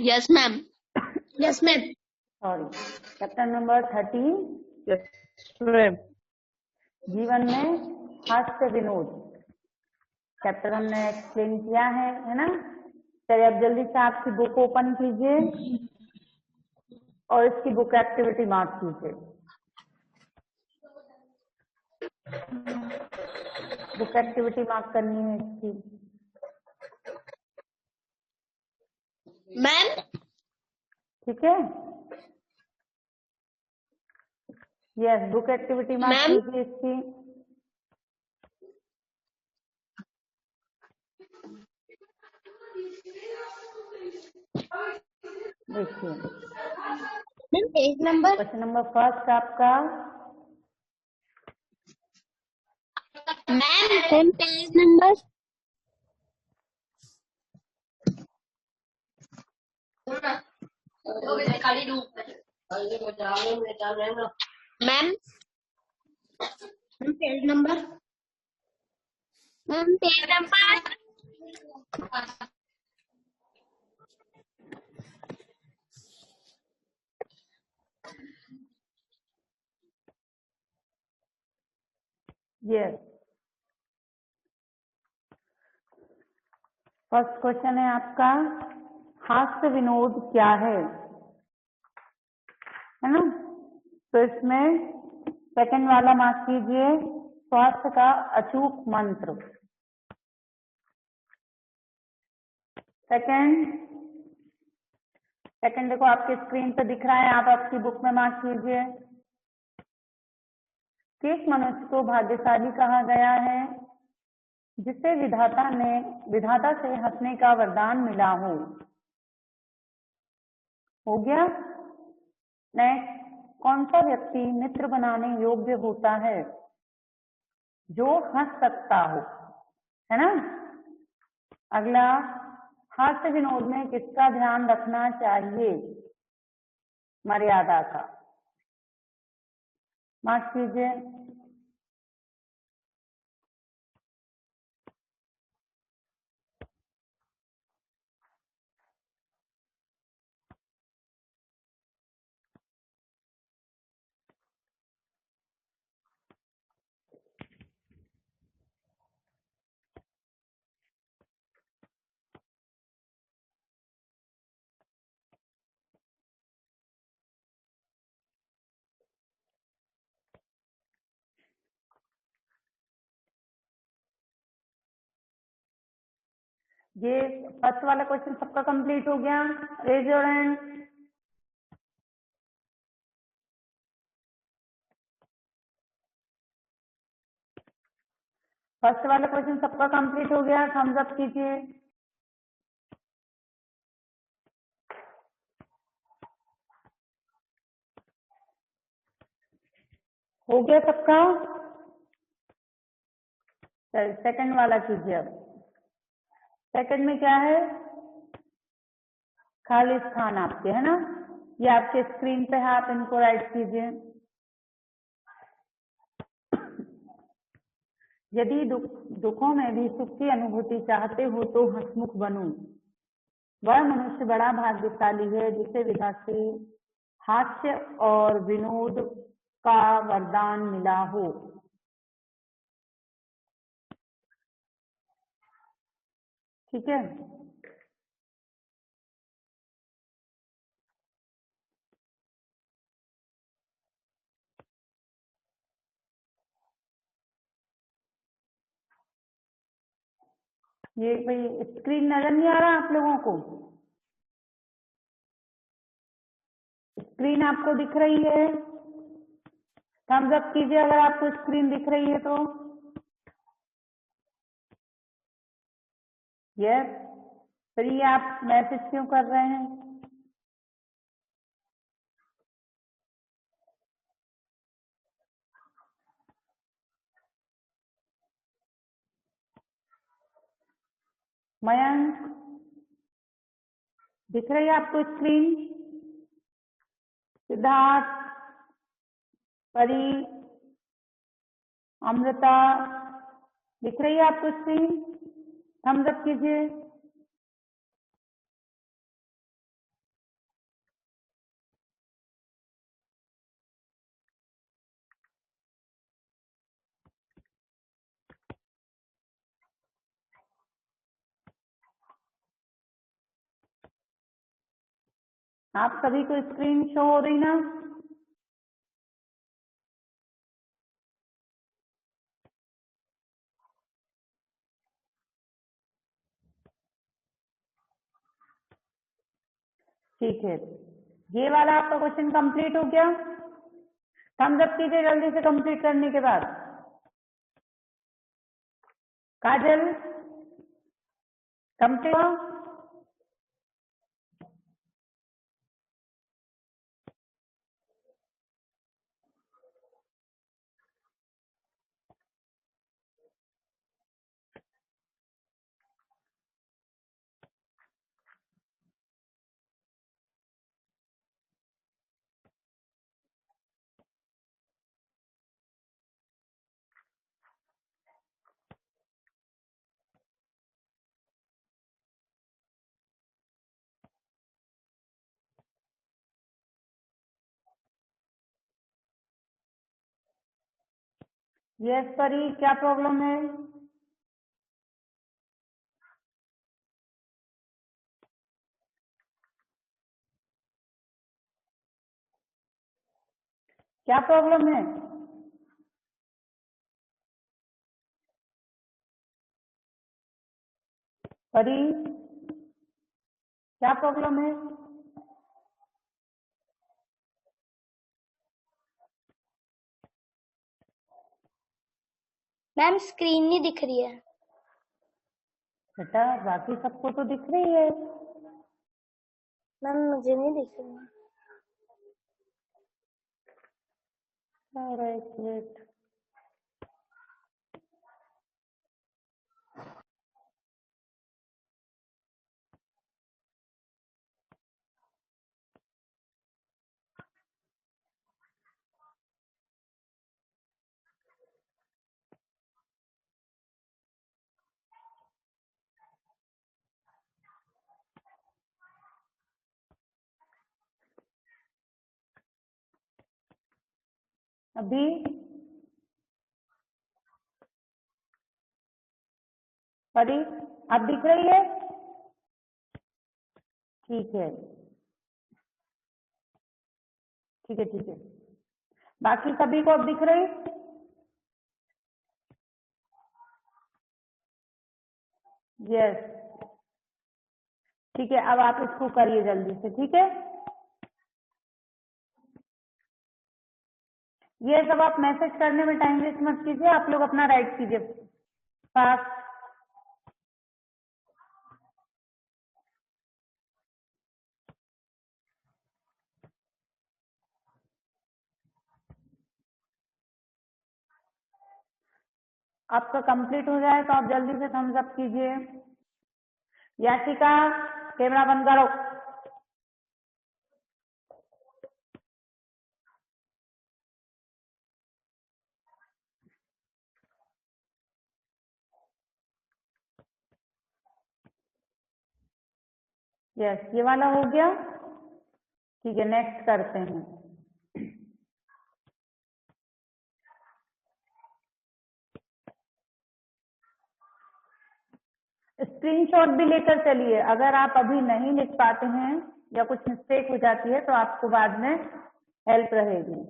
Yes, ma'am. Yes, ma'am. Sorry, chapter number 30 Yes, ma'am. जीवन में हास्य विनोद। चैप्टर हमने एक्सप्लेन किया है ना। चलिए अब जल्दी से आपकी बुक ओपन कीजिए और इसकी बुक एक्टिविटी मार्क कीजिए। बुक एक्टिविटी मार्क करनी है इसकी। मैम, ठीक है, yes, book activity mark ma'am. कीजिए इसकी। देखिए ma'am, page number. Question number first आपका, ma'am, page number. Ma'am, page number. Ma'am, page number. Yes, first question है आपका, हास्य विनोद क्या है ना। तो इसमें सेकंड वाला मार्क कीजिए, स्वास्थ्य का अचूक मंत्र। सेकंड देखो आपके स्क्रीन पे दिख रहा है, आप आपकी बुक में मार्क कीजिए। किस मनुष्य को भाग्यशाली कहा गया है जिसे विधाता से हंसने का वरदान मिला हो गया। नेक्स्ट, कौन सा व्यक्ति मित्र बनाने योग्य होता है जो हंस सकता हो, है ना। अगला, हास्य विनोद में किसका ध्यान रखना चाहिए, मर्यादा का। मार्क कीजिए। ये फर्स्ट वाला क्वेश्चन सबका कंप्लीट हो गया, रेज योर हैंड। फर्स्ट वाला क्वेश्चन सबका कंप्लीट हो गया, थम्स अप कीजिए। हो गया सबका। चल सेकंड वाला कीजिए। अब सेकंड में क्या है, खाली स्थान आपके, है ना। ये आपके स्क्रीन पे है, आप इनको राइट कीजिए। यदि दुखों में भी सुख की अनुभूति चाहते हो तो हंसमुख बनो। वह मनुष्य बड़ा भाग्यशाली है जिसे विधा से हास्य और विनोद का वरदान मिला हो। ठीक है, ये भाई स्क्रीन नजर नहीं आ रहा आप लोगों को, स्क्रीन आपको दिख रही है, थम्स अप कीजिए अगर आपको स्क्रीन दिख रही है तो। यस, फिर ये आप मैसेज क्यों कर रहे हैं। मयंक, दिख रही है आपको स्क्रीन। सिद्धार्थ, परी, अमृता, दिख रही है आपको स्क्रीन, थम्स अप कीजिए। आप सभी को स्क्रीन शो हो रही ना? ठीक है, ये वाला आपका क्वेश्चन कंप्लीट हो गया। थम्स अप कीजिए जल्दी से कंप्लीट करने के बाद। काजल कंप्लीट हुआ? यस परी, क्या प्रॉब्लम है? क्या प्रॉब्लम है? परी, क्या प्रॉब्लम है? मैम स्क्रीन नहीं दिख रही है। बेटा बाकी सबको तो दिख रही है। मैम मुझे नहीं दिख रही है। और एक मिनट, अभी परी अब दिख रही है? ठीक है, ठीक है, ठीक है। बाकी सभी को अब दिख रही? यस, ठीक है। अब आप इसको करिए जल्दी से, ठीक है? ये सब आप मैसेज करने में टाइम वेस्ट मत कीजिए, आप लोग अपना राइट कीजिए फास्ट। आपका कंप्लीट हो जाए तो आप जल्दी से थम्स अप कीजिए। याशिका कैमरा बंद करो। यस, ये वाला हो गया। ठीक है, नेक्स्ट करते हैं। स्क्रीनशॉट भी लेकर चलिए, अगर आप अभी नहीं लिख पाते हैं या कुछ मिस्टेक हो जाती है तो आपको बाद में हेल्प रहेगी।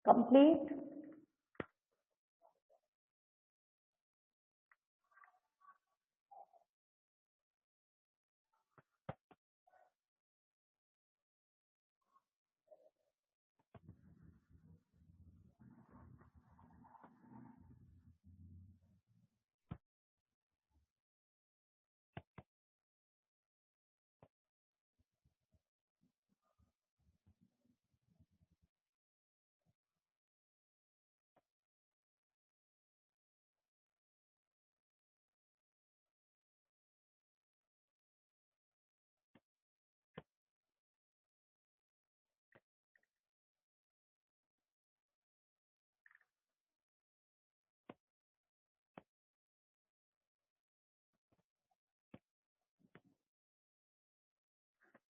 कंप्लीट।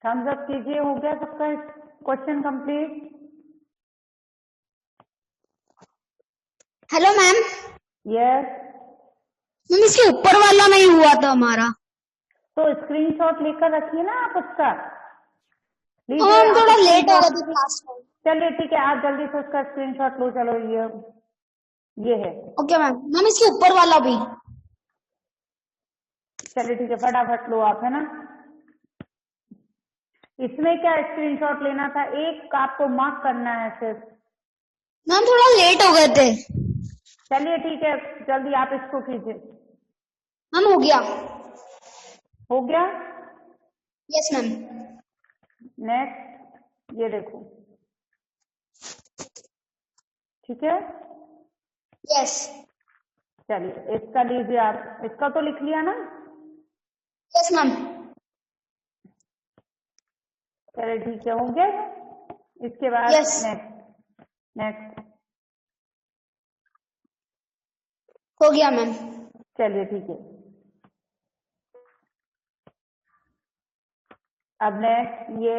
थम्स अप कीजिए। हो गया सबका question complete? Hello ma'am. Yes. Ma'am इसके ऊपर वाला नहीं हुआ था हमारा। तो स्क्रीनशॉट लेकर रखिए ना आप उसका। हाँ लीजिए मैम, आप थोड़ा लेट हो गए स्क्रीनशॉट। थे क्लास में। चलिए ठीक है, आप जल्दी से उसका स्क्रीनशॉट लो। चलो ये है। Okay ma'am. मैम इसके ऊपर वाला भी। चलिए ठीक है, फटाफट लो आप, है ना। इसमें क्या स्क्रीनशॉट लेना था, एक आपको मार्क करना है सिर्फ। मैम थोड़ा लेट हो गए थे। चलिए ठीक है, जल्दी आप इसको कीजिए। मैम हो गया। हो गया। Yes ma'am. नेक्स्ट ये देखो, ठीक है। यस। चलिए इसका लीजिए आप, इसका तो लिख लिया ना। Yes ma'am. चलिए ठीक है, हो गया। इसके बाद Yes. नेक्स्ट हो गया मैम। चलिए ठीक है। अब नेक्स्ट ये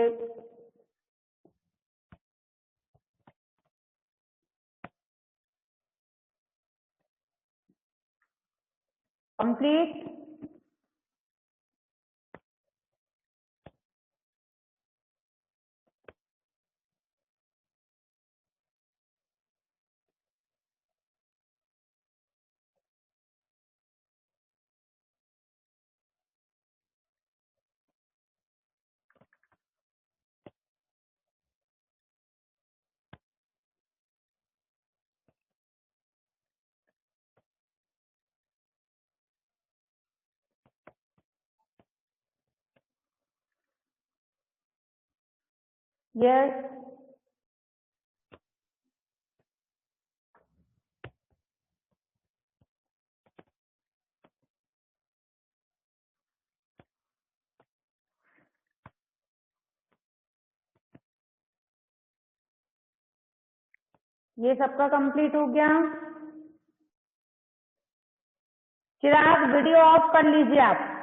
कंप्लीट। यस। ये सबका कंप्लीट हो गया। चिराग वीडियो ऑफ कर लीजिए आप।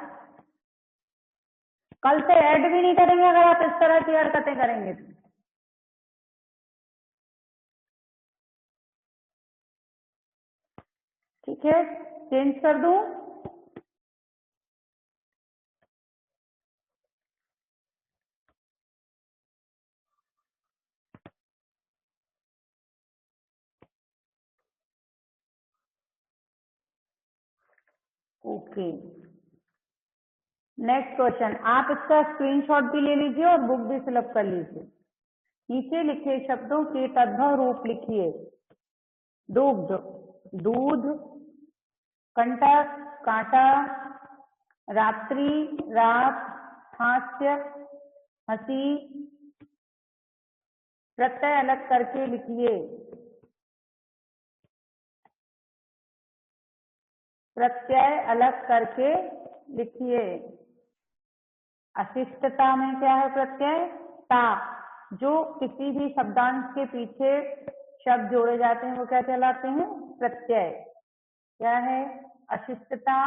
कल से ऐड भी नहीं करेंगे अगर आप इस तरह की हरकतें करेंगे तो। ठीक है, चेंज कर दूं। Okay, next question. आप इसका स्क्रीनशॉट भी ले लीजिए और बुक भी फिलअप कर लीजिए। नीचे लिखे शब्दों के तद्भव रूप लिखिए। दुग्ध, दूध, कंटक, कांटा, रात्रि, रात, हास्य, हंसी। प्रत्यय अलग करके लिखिए। प्रत्यय अलग करके लिखिए। अशिष्टता में क्या है प्रत्यय? ता। जो किसी भी शब्दांश के पीछे शब्द जोड़े जाते हैं वो क्या कहलाते हैं? प्रत्यय। क्या है? अशिष्टता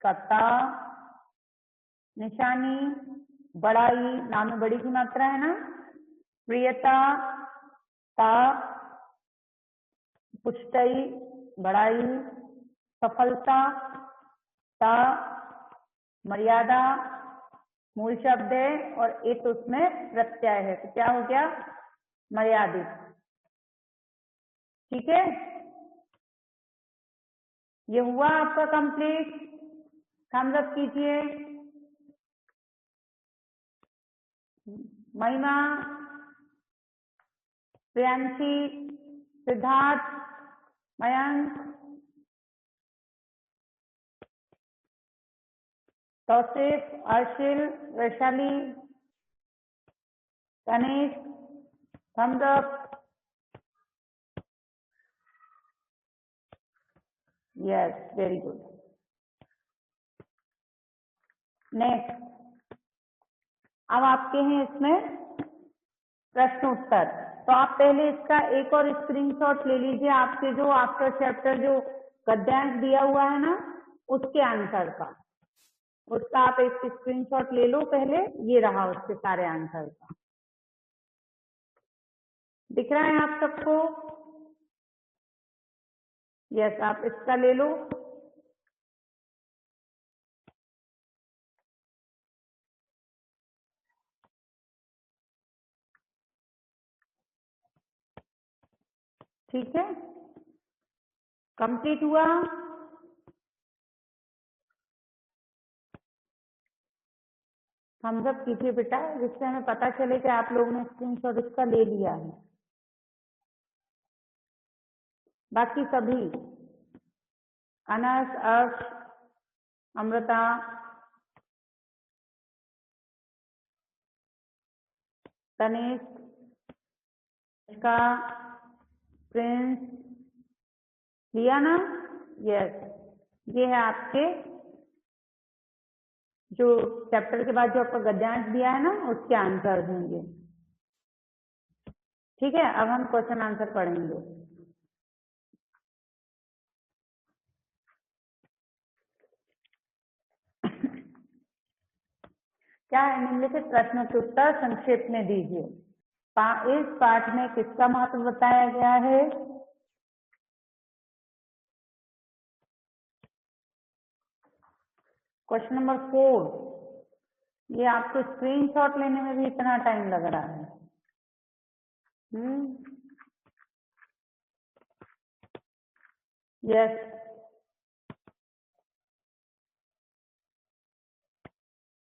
का ता, निशानी, बड़ाई, नाम में बड़ी की मात्रा है ना, प्रियता, ता, पुष्टई, बड़ाई, सफलता, ता, मर्यादा मूल शब्द है और एक उसमें प्रत्यय है, तो क्या हो गया? मर्यादित। ठीक है, ये हुआ आपका कंप्लीट। थम्स अप कीजिए। Mahima, Priyanshi, Siddharth, Mayank, Tausif, Arshil, Vaishali, Tanish, thumbs up. Yes, very good. Next, अब आपके हैं इसमें प्रश्न उत्तर। तो आप पहले इसका एक और स्क्रीनशॉट ले लीजिए, आपके जो आफ्टर चैप्टर जो गद्यांश दिया हुआ है ना उसके आंसर का। उसका आप एक स्क्रीनशॉट ले लो पहले। ये रहा उसके सारे आंसर का, दिख रहा है आप सबको? यस, आप इसका ले लो। ठीक है, कंप्लीट हुआ। हम सब कीजिए बेटा, जिससे हमें पता चले कि आप लोगों ने स्क्रीनशॉट इसका ले लिया है। बाकी सभी, अनस, अर्श, अमृता, तनिष्क, का, प्रिंस, लिया ना? यस, ये है आपके जो चैप्टर के बाद जो आपका गद्यांश दिया है ना, उसके आंसर देंगे। ठीक है, अब हम क्वेश्चन आंसर पढ़ेंगे। क्या है? निम्नलिखित प्रश्नों के उत्तर संक्षेप में दीजिए। इस पाठ में किसका महत्व बताया गया है? Question number 4। ये आपको स्क्रीनशॉट लेने में भी इतना टाइम लग रहा है। यस,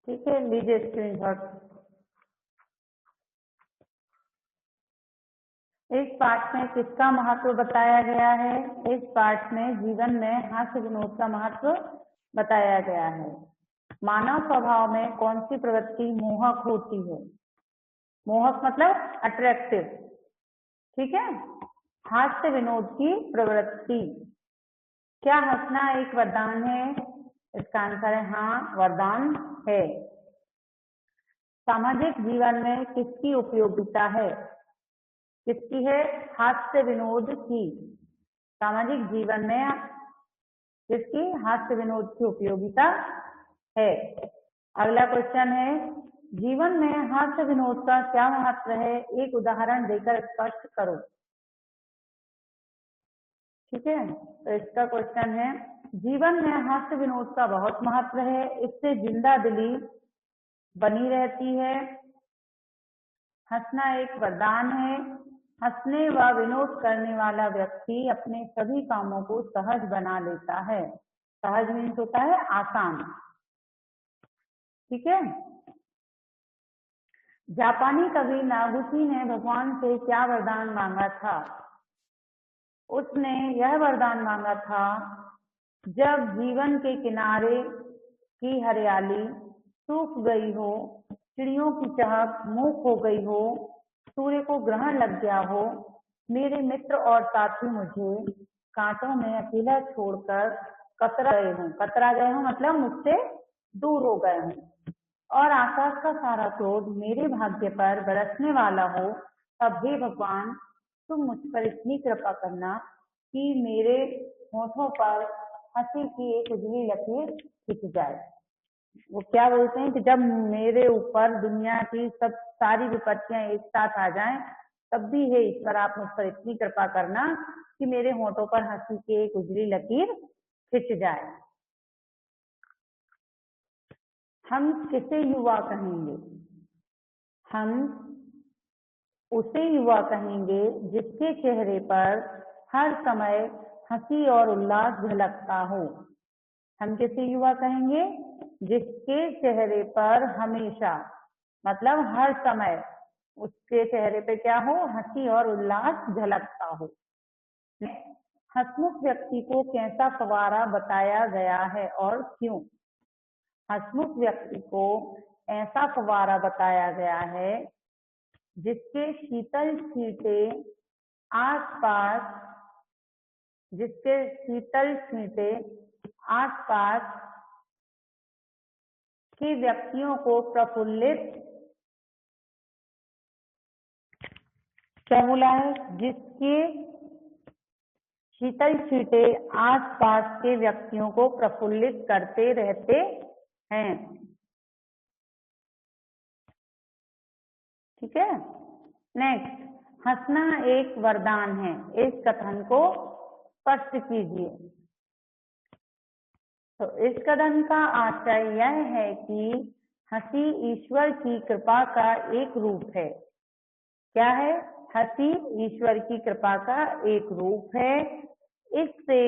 ठीक है, लीजिए स्क्रीनशॉट। इस पाठ में किसका महत्व बताया गया है? इस पाठ में जीवन में हास्य विनोद का महत्व बताया गया है। मानव स्वभाव में कौन सी प्रवृत्ति मोहक होती है? मोहक मतलब अट्रैक्टिव। ठीक है, हास्य विनोद की प्रवृत्ति। क्या हंसना एक वरदान है? इसका आंसर है हाँ, वरदान है। सामाजिक जीवन में किसकी उपयोगिता है? किसकी है? हास्य विनोद की। सामाजिक जीवन में किसकी? हास्य विनोद की उपयोगिता है। अगला क्वेश्चन है, जीवन में हास्य विनोद का क्या महत्व है? एक उदाहरण देकर स्पष्ट करो। ठीक है, तो इसका क्वेश्चन है, जीवन में हास्य विनोद का बहुत महत्व है। इससे जिंदा दिली बनी रहती है। हंसना एक वरदान है। हंसने व विनोद करने वाला व्यक्ति अपने सभी कामों को सहज बना लेता है। सहज मीन्स होता है आसान। ठीक है, जापानी कवि नागुची ने भगवान से क्या वरदान मांगा था? उसने यह वरदान मांगा था, जब जीवन के किनारे की हरियाली सूख गई हो, चिड़ियों की चहक मूक हो गई हो, सूर्य को ग्रहण लग गया हो, मेरे मित्र और साथी मुझे कांटों में अकेला छोड़कर कतरा गए हों। कतरा गए हों मतलब मुझसे दूर हो गए हों, और आकाश का सारा क्रोध मेरे भाग्य पर बरसने वाला हो, तब हे भगवान तुम मुझ पर इतनी कृपा करना कि मेरे होठों पर हंसी की एक उजली लकीर खिंच जाए। वो क्या बोलते हैं कि जब मेरे ऊपर दुनिया की सब सारी विपत्तियां एक साथ आ जाएं, तब भी हे ईश्वर आप मुझ पर इतनी कृपा करना कि मेरे होठों पर हंसी की एक उजली लकीर खिंच जाए। हम किसे युवा कहेंगे? हम उसे युवा कहेंगे जिसके चेहरे पर हर समय हंसी और उल्लास झलकता हो। हम किसे युवा कहेंगे? जिसके चेहरे पर हमेशा मतलब हर समय उसके चेहरे पे क्या हो? हंसी और उल्लास झलकता हो। हंसमुख व्यक्ति को कैसा फव्वारा बताया गया है और क्यों? हंसमुख व्यक्ति को ऐसा फव्वारा बताया गया है जिसके शीतल छींटे आसपास के व्यक्तियों को प्रफुल्लित, क्या बोला है? जिसके शीतल छींटे आसपास के व्यक्तियों को प्रफुल्लित करते रहते हैं। ठीक है। नेक्स्ट, हंसना एक वरदान है, इस कथन को स्पष्ट कीजिए। तो इस कथन का आशय यह है कि हंसी ईश्वर की कृपा का एक रूप है। क्या है? हंसी ईश्वर की कृपा का एक रूप है। इससे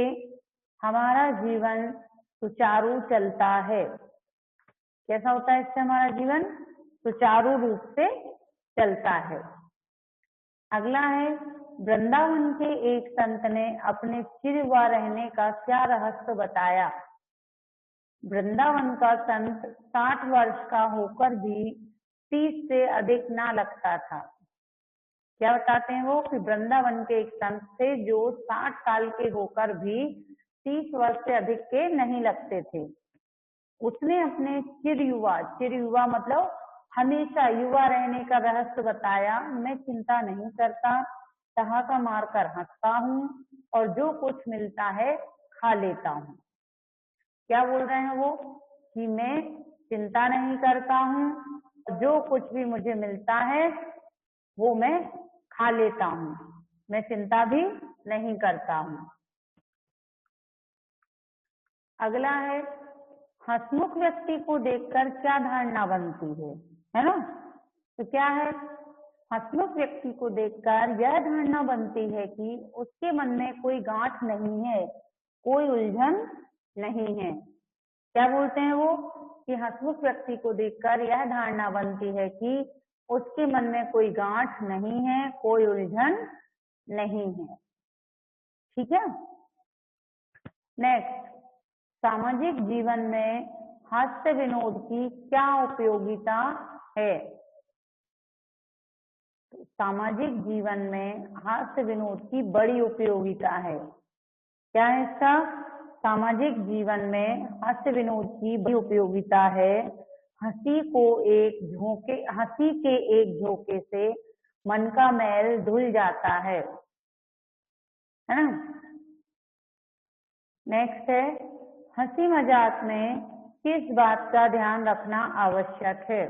हमारा जीवन सुचारू चलता है। कैसा होता है इससे हमारा जीवन? सुचारू रूप से चलता है। अगला है, वृंदावन के एक संत ने अपने चिरयुवा रहने का क्या रहस्य बताया। वृंदावन का संत 60 वर्ष का होकर भी 30 से अधिक ना लगता था। क्या बताते हैं वो? कि वृंदावन के एक संत थे जो 60 साल के होकर भी 30 वर्ष से अधिक के नहीं लगते थे। उसने अपने चिरयुवा मतलब हमेशा युवा रहने का रहस्य बताया। मैं चिंता नहीं करता, ठहाका मारकर हंसता हूँ और जो कुछ मिलता है खा लेता हूँ। क्या बोल रहे हैं वो? कि मैं चिंता नहीं करता हूँ, जो कुछ भी मुझे मिलता है वो मैं खा लेता हूँ, मैं चिंता भी नहीं करता हूँ। अगला है, हंसमुख व्यक्ति को देखकर क्या धारणा बनती है ना? तो क्या है? हंसमुख व्यक्ति को देखकर यह धारणा बनती है कि उसके मन में कोई गांठ नहीं है, कोई उलझन नहीं है। क्या बोलते हैं वो? कि हंसमुख व्यक्ति को देखकर यह धारणा बनती है कि उसके मन में कोई गांठ नहीं है, कोई उलझन नहीं है। ठीक है। नेक्स्ट, सामाजिक जीवन में हास्य विनोद की क्या उपयोगिता है? सामाजिक जीवन में हास्य विनोद की बड़ी उपयोगिता है। क्या है इसका? सामाजिक जीवन में हास्य विनोद की बड़ी उपयोगिता है। हंसी के एक झोंके से मन का मैल धुल जाता है ना? नेक्स्ट है, हंसी मजाक में किस बात का ध्यान रखना आवश्यक है?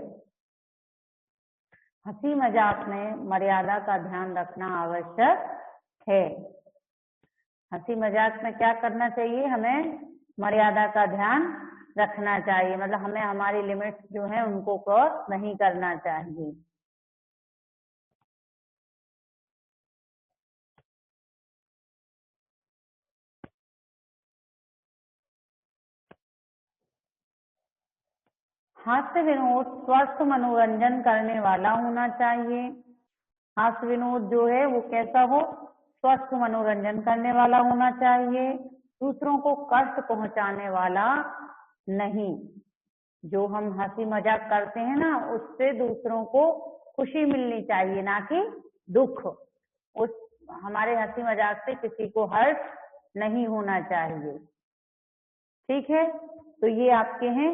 हंसी मजाक में मर्यादा का ध्यान रखना आवश्यक है। हंसी मजाक में क्या करना चाहिए? हमें मर्यादा का ध्यान रखना चाहिए, मतलब हमें हमारी लिमिट्स जो है उनको क्रॉस नहीं करना चाहिए। हास्य विनोद स्वस्थ मनोरंजन करने वाला होना चाहिए। हास्य विनोद जो है वो कैसा हो? स्वस्थ मनोरंजन करने वाला होना चाहिए, दूसरों को कष्ट पहुंचाने वाला नहीं। जो हम हंसी मजाक करते हैं ना, उससे दूसरों को खुशी मिलनी चाहिए, ना कि दुख। उस हमारे हंसी मजाक से किसी को हर्ट नहीं होना चाहिए। ठीक है। तो ये आपके हैं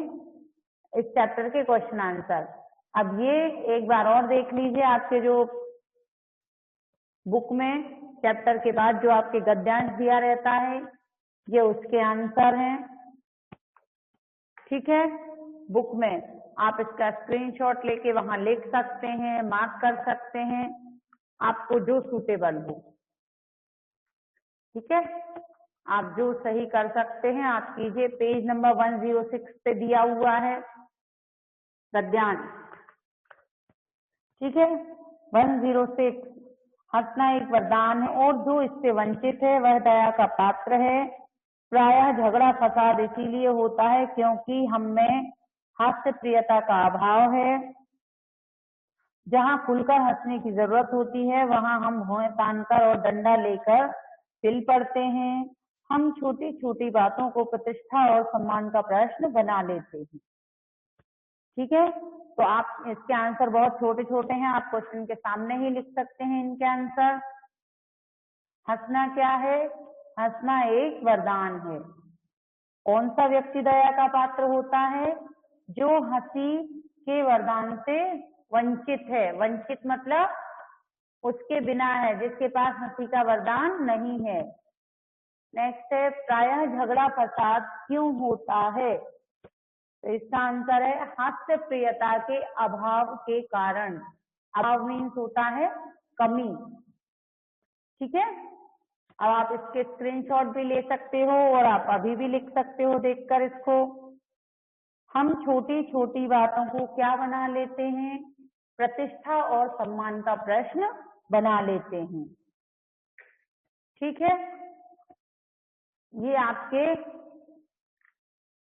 इस चैप्टर के क्वेश्चन आंसर। अब ये एक बार और देख लीजिए, आपके जो बुक में चैप्टर के बाद जो आपके गद्यांश दिया रहता है, ये उसके आंसर हैं। ठीक है। बुक में आप इसका स्क्रीनशॉट लेके वहां लिख सकते हैं, मार्क कर सकते हैं, आपको जो सूटेबल हो। ठीक है। आप जो सही कर सकते हैं आप कीजिए। पेज नंबर 106 पे दिया हुआ है गद्यांश। ठीक है। 106, हंसना एक वरदान है और जो इससे वंचित है वह दया का पात्र है। प्रायः झगड़ा फसाद इसीलिए होता है क्योंकि हम में हास्य प्रियता का अभाव है। जहाँ खुलकर हंसने की जरूरत होती है वहां हम भौं तानकर और डंडा लेकर तिल पड़ते हैं। हम छोटी छोटी बातों को प्रतिष्ठा और सम्मान का प्रश्न बना लेते हैं। ठीक है। तो आप इसके आंसर बहुत छोटे छोटे हैं, आप क्वेश्चन के सामने ही लिख सकते हैं इनके आंसर। हंसना क्या है? हंसना एक वरदान है। कौन सा व्यक्ति दया का पात्र होता है? जो हंसी के वरदान से वंचित है। वंचित मतलब उसके बिना है, जिसके पास हंसी का वरदान नहीं है। नेक्स्ट है, प्रायः झगड़ा फसाद क्यों होता है? तो इसका आंसर है हास्य प्रियता के अभाव के कारण। अभाव मीन्स होता है कमी। ठीक है, अब आप इसके स्क्रीनशॉट भी ले सकते हो और आप अभी भी लिख सकते हो देखकर इसको। हम छोटी छोटी बातों को क्या बना लेते हैं? प्रतिष्ठा और सम्मान का प्रश्न बना लेते हैं। ठीक है, ये आपके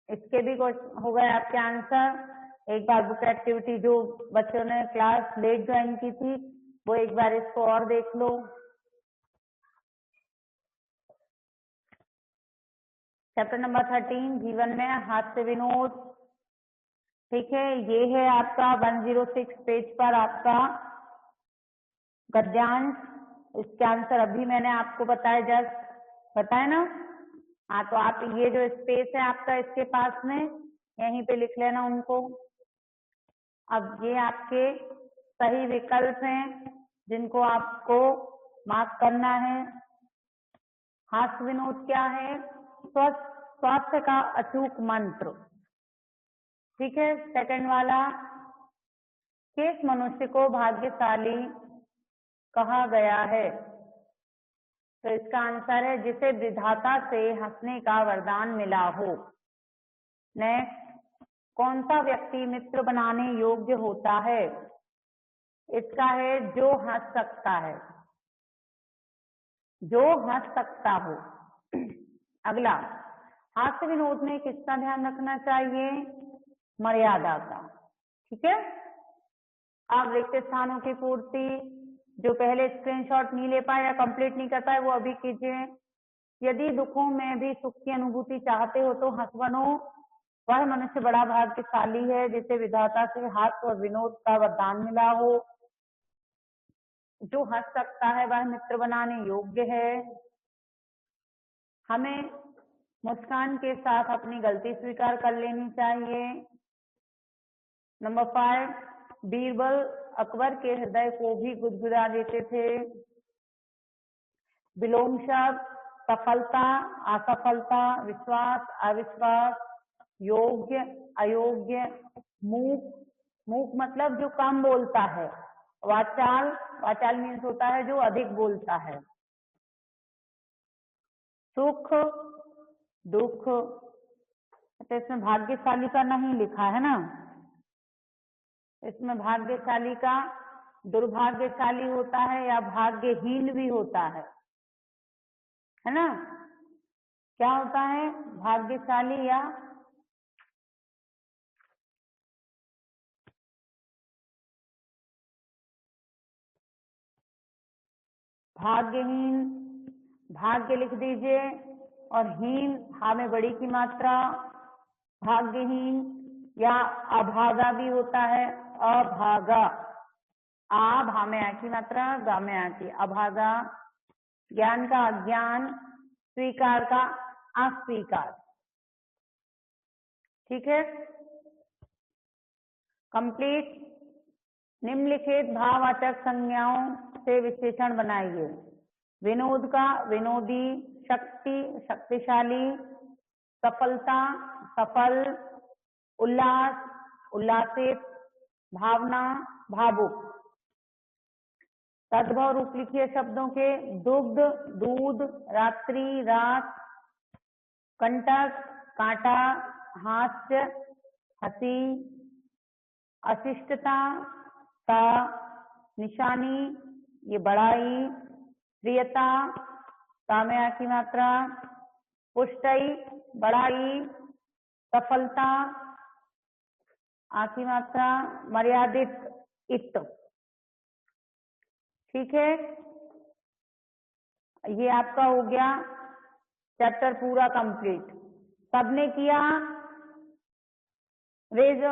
इसके भी कुछ हो गए आपके आंसर। एक बार बुक एक्टिविटी जो बच्चों ने क्लास लेट ज्वाइन की थी वो एक बार इसको और देख लो। चैप्टर नंबर 13 जीवन में हास्य विनोद। ठीक है, ये है आपका 106 पेज पर आपका गद्यांश। इसके आंसर अभी मैंने आपको बताया, जस्ट बताया ना। हाँ, तो आप ये जो स्पेस है आपका इसके पास में यहीं पे लिख लेना उनको। अब ये आपके सही विकल्प हैं जिनको आपको मार्क करना है। हास्य विनोद क्या है? स्वास्थ्य का अचूक मंत्र। ठीक है, सेकंड वाला, किस मनुष्य को भाग्यशाली कहा गया है? तो इसका आंसर है जिसे विधाता से हंसने का वरदान मिला हो। नेक्स्ट, कौन सा व्यक्ति मित्र बनाने योग्य होता है? इसका है जो हंस सकता है, जो हंस सकता हो। अगला, हास्य विनोद में किसका ध्यान रखना चाहिए? मर्यादा का। ठीक है, अब रिक्त स्थानों की पूर्ति, जो पहले स्क्रीनशॉट नहीं ले पाए या कंप्लीट नहीं कर पाए वो अभी कीजिए। यदि दुखों में भी सुख की अनुभूति चाहते हो तो हंस बनो। वह मनुष्य बड़ा भाग्यशाली है जिसे विधाता से हास्य और विनोद का वरदान मिला हो। जो हंस सकता है वह मित्र बनाने योग्य है। हमें मुस्कान के साथ अपनी गलती स्वीकार कर लेनी चाहिए। नंबर 5, बीरबल अकबर के हृदय को भी गुदगुदा देते थे। विलोम शब्द, सफलता, असफलता, विश्वास, अविश्वास, योग्य, अयोग्य, मूक। मूक मतलब जो कम बोलता है। वाचाल, वाचाल मीन्स होता है जो अधिक बोलता है। सुख, दुख। तो इसमें भाग्यशाली का नहीं लिखा है ना, इसमें भाग्यशाली का दुर्भाग्यशाली होता है या भाग्यहीन भी होता है ना। क्या होता है? भाग्यशाली या भाग्यहीन। भाग्य लिख दीजिए और हीन, हा में बड़ी की मात्रा। भाग्यहीन या अभागा भी होता है, अभागा। आ भा में आ की मात्रा, गा में आ की, अभागा। ज्ञान का अज्ञान, स्वीकार का अस्वीकार। ठीक है, कंप्लीट। निम्नलिखित भाववाचक संज्ञाओं से विशेषण बनाइए। विनोद का विनोदी, शक्ति शक्तिशाली, सफलता सफल, उल्लास उल्लासित, भावना भावुक। तद्भव रूप लिखिए शब्दों के। दुग्ध दूध, रात्रि रात, कंटक कांटा, हास्य हंसी, अशिष्टता का निशानी ये बड़ाई, प्रियता कामया की मात्रा, पुष्टई बड़ाई, सफलता आकी मात्रा, मर्यादित इत। ठीक है, ये आपका हो गया चैप्टर पूरा कंप्लीट। सबने किया? रेज,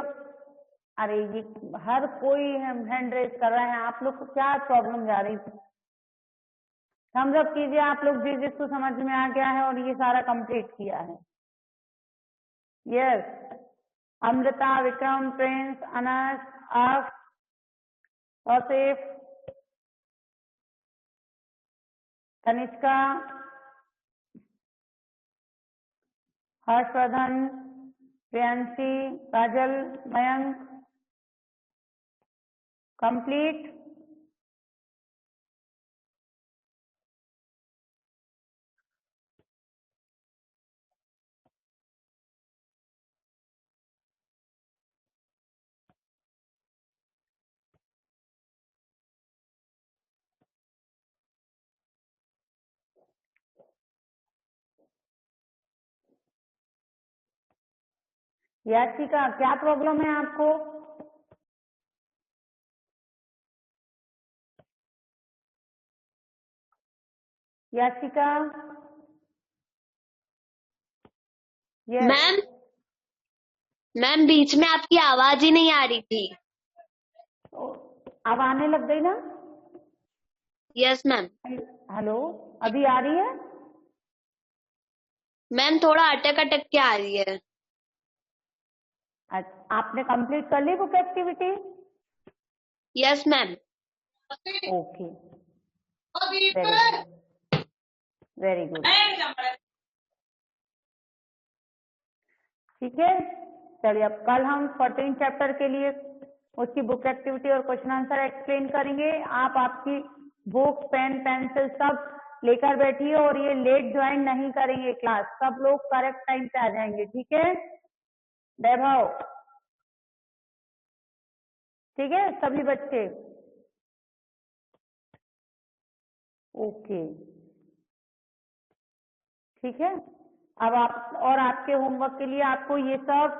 अरे ये हर कोई हैंड रेज कर रहे हैं। आप लोग को क्या प्रॉब्लम जा रही थी? थम्स अप कीजिए आप लोग जिसको समझ में आ गया है और ये सारा कंप्लीट किया है। यस, अमृता, विक्रम, प्रिंस, अनस, अफ, औसिफ, कनिष्का, हर्षवर्धन, प्रियांशी, काजल, मयंक, कंप्लीट। याचिका, क्या प्रॉब्लम है आपको? याचिका, यस। मैम मैम बीच में आपकी आवाज ही नहीं आ रही थी। अब आने लग गई ना? Yes ma'am. हेलो, अभी आ रही है? मैम थोड़ा अटक अटक के आ रही है। अच्छा, आपने कंप्लीट कर ली book activity? Yes ma'am. Okay, very good. ठीक है, चलिए अब कल हम 14 चैप्टर के लिए उसकी बुक एक्टिविटी और क्वेश्चन आंसर एक्सप्लेन करेंगे। आप आपकी बुक, पेन, पेंसिल सब लेकर बैठिए और ये लेट ज्वाइन नहीं करेंगे क्लास, सब लोग करेक्ट टाइम पे आ जाएंगे। ठीक है वैभव? ठीक है सभी बच्चे? ओके, ठीक है। अब आप और आपके होमवर्क के लिए आपको ये सब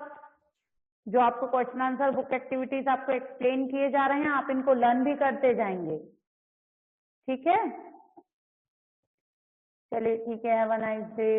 जो आपको क्वेश्चन आंसर, बुक एक्टिविटीज आपको एक्सप्लेन किए जा रहे हैं, आप इनको लर्न भी करते जाएंगे। ठीक है, चलिए ठीक है, हैव अ नाइस डे।